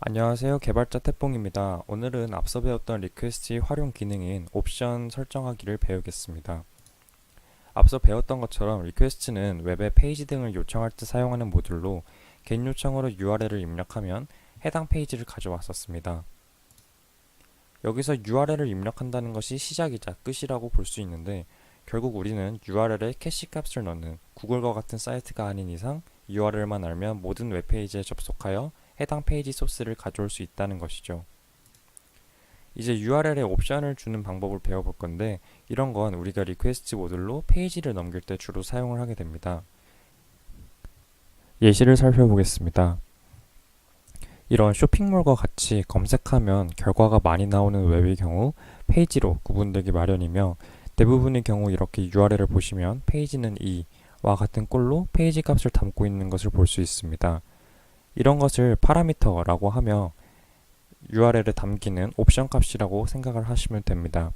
안녕하세요. 개발자 태뽕입니다. 오늘은 앞서 배웠던 리퀘스트의 활용 기능인 옵션 설정하기를 배우겠습니다. 앞서 배웠던 것처럼 리퀘스트는 웹의 페이지 등을 요청할 때 사용하는 모듈로 get 요청으로 URL을 입력하면 해당 페이지를 가져왔었습니다. 여기서 URL을 입력한다는 것이 시작이자 끝이라고 볼 수 있는데 결국 우리는 URL에 캐시 값을 넣는 구글과 같은 사이트가 아닌 이상 URL만 알면 모든 웹페이지에 접속하여 해당 페이지 소스를 가져올 수 있다는 것이죠. 이제 URL에 옵션을 주는 방법을 배워볼 건데 이런 건 우리가 리퀘스트 모듈로 페이지를 넘길 때 주로 사용을 하게 됩니다. 예시를 살펴보겠습니다. 이런 쇼핑몰과 같이 검색하면 결과가 많이 나오는 웹의 경우 페이지로 구분되기 마련이며 대부분의 경우 이렇게 URL을 보시면 페이지는 2와 같은 꼴로 페이지 값을 담고 있는 것을 볼 수 있습니다. 이런 것을 파라미터라고 하며 URL에 담기는 옵션 값이라고 생각을 하시면 됩니다.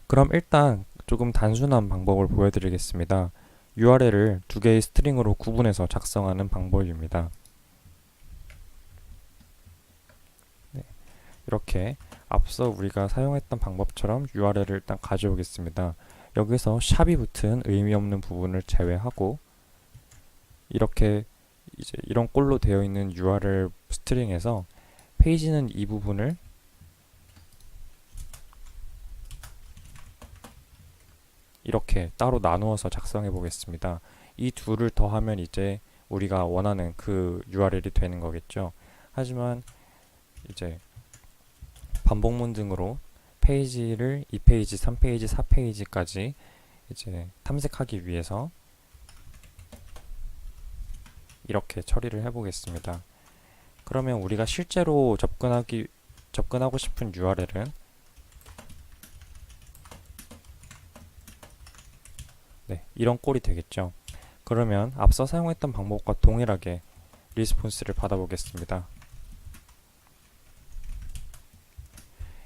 그럼 일단 조금 단순한 방법을 보여드리겠습니다. URL을 두 개의 스트링으로 구분해서 작성하는 방법입니다. 네, 이렇게 앞서 우리가 사용했던 방법처럼 URL을 일단 가져오겠습니다. 여기서 샵이 붙은 의미 없는 부분을 제외하고 이렇게 이제 이런 꼴로 되어 있는 URL 스트링에서 페이지는 이 부분을 이렇게 따로 나누어서 작성해 보겠습니다. 이 둘을 더하면 이제 우리가 원하는 그 URL이 되는 거겠죠. 하지만 이제 반복문 등으로 페이지를 2페이지, 3페이지, 4페이지까지 이제 탐색하기 위해서 이렇게 처리를 해 보겠습니다. 그러면 우리가 실제로 접근하고 싶은 URL은 이런 꼴이 되겠죠. 그러면 앞서 사용했던 방법과 동일하게 리스폰스를 받아보겠습니다.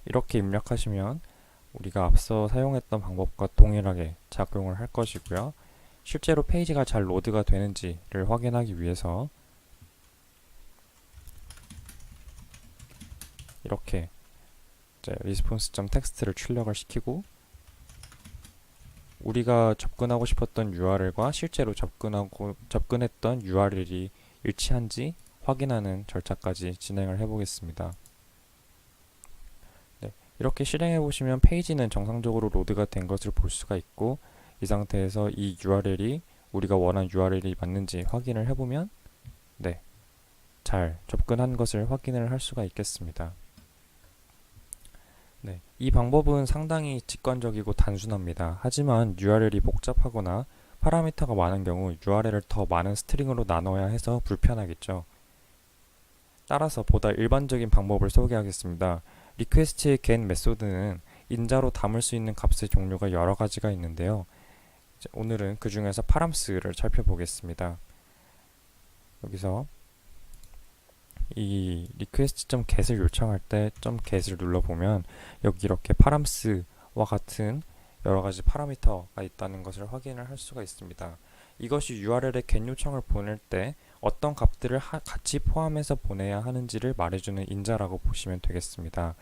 이렇게 입력하시면 우리가 앞서 사용했던 방법과 동일하게 작용을 할 것이고요. 실제로 페이지가 잘 로드가 되는지를 확인하기 위해서 이렇게 response.txt를 출력을 시키고 우리가 접근하고 싶었던 URL과 실제로 접근했던 URL이 일치한지 확인하는 절차까지 진행을 해보겠습니다. 이렇게 실행해 보시면 페이지는 정상적으로 로드가 된 것을 볼 수가 있고 이 상태에서 이 URL이 우리가 원한 URL이 맞는지 확인을 해보면 잘 접근한 것을 확인을 할 수가 있겠습니다. 이 방법은 상당히 직관적이고 단순합니다. 하지만 URL이 복잡하거나 파라미터가 많은 경우 URL을 더 많은 스트링으로 나눠야 해서 불편하겠죠. 따라서 보다 일반적인 방법을 소개하겠습니다. 리퀘스트의 get 메소드는 인자로 담을 수 있는 값의 종류가 여러 가지가 있는데요. 오늘은 그 중에서 파람스를 살펴보겠습니다. 여기서 이 request.get을 요청할 때 .get을 눌러보면 여기 이렇게 파람스와 같은 여러가지 파라미터가 있다는 것을 확인을 할 수가 있습니다. 이것이 URL에 get 요청을 보낼 때 어떤 값들을 같이 포함해서 보내야 하는지를 말해주는 인자라고 보시면 되겠습니다.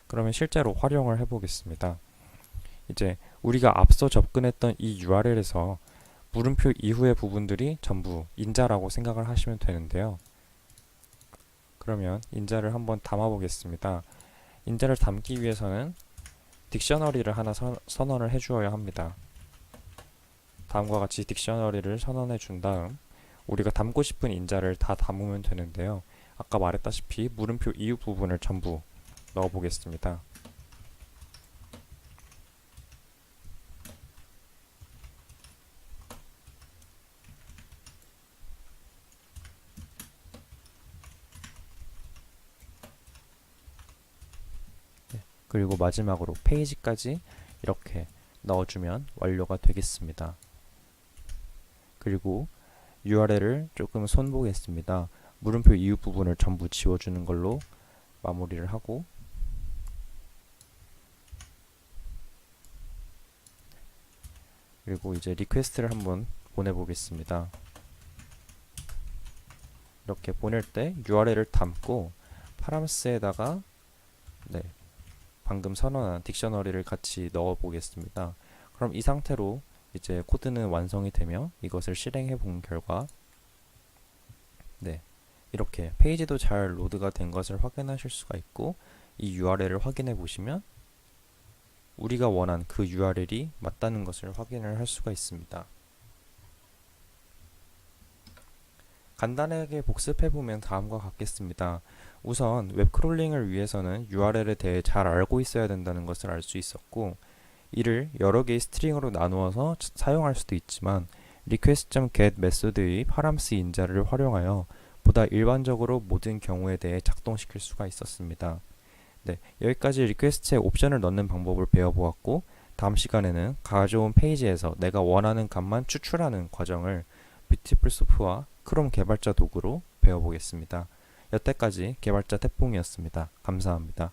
그러면 실제로 활용을 해보겠습니다. 이제 우리가 앞서 접근했던 이 URL에서 물음표 이후의 부분들이 전부 인자라고 생각을 하시면 되는데요. 그러면 인자를 한번 담아 보겠습니다. 인자를 담기 위해서는 딕셔너리를 하나 선언을 해 주어야 합니다. 다음과 같이 딕셔너리를 선언해 준 다음 우리가 담고 싶은 인자를 다 담으면 되는데요. 아까 말했다시피 물음표 이후 부분을 전부 넣어 보겠습니다. 그리고 마지막으로 페이지까지 이렇게 넣어주면 완료가 되겠습니다. 그리고 URL을 조금 손보겠습니다. 물음표 이후 부분을 전부 지워주는 걸로 마무리를 하고 그리고 이제 리퀘스트를 한번 보내보겠습니다. 이렇게 보낼 때 URL을 담고 파람스에다가 네, 방금 선언한 딕셔너리를 같이 넣어 보겠습니다. 그럼 이 상태로 이제 코드는 완성이 되며 이것을 실행해 본 결과 네, 이렇게 페이지도 잘 로드가 된 것을 확인하실 수가 있고 이 URL을 확인해 보시면 우리가 원한 그 URL이 맞다는 것을 확인을 할 수가 있습니다. 간단하게 복습해보면 다음과 같겠습니다. 우선 웹크롤링을 위해서는 URL에 대해 잘 알고 있어야 된다는 것을 알 수 있었고 이를 여러 개의 스트링으로 나누어서 사용할 수도 있지만 request.get 메소드의 파람스 인자를 활용하여 보다 일반적으로 모든 경우에 대해 작동시킬 수가 있었습니다. 네, 여기까지 리퀘스트에 옵션을 넣는 방법을 배워보았고 다음 시간에는 가져온 페이지에서 내가 원하는 값만 추출하는 과정을 뷰티풀소프와 크롬 개발자 도구로 배워보겠습니다. 여태까지 개발자 태풍이었습니다. 감사합니다.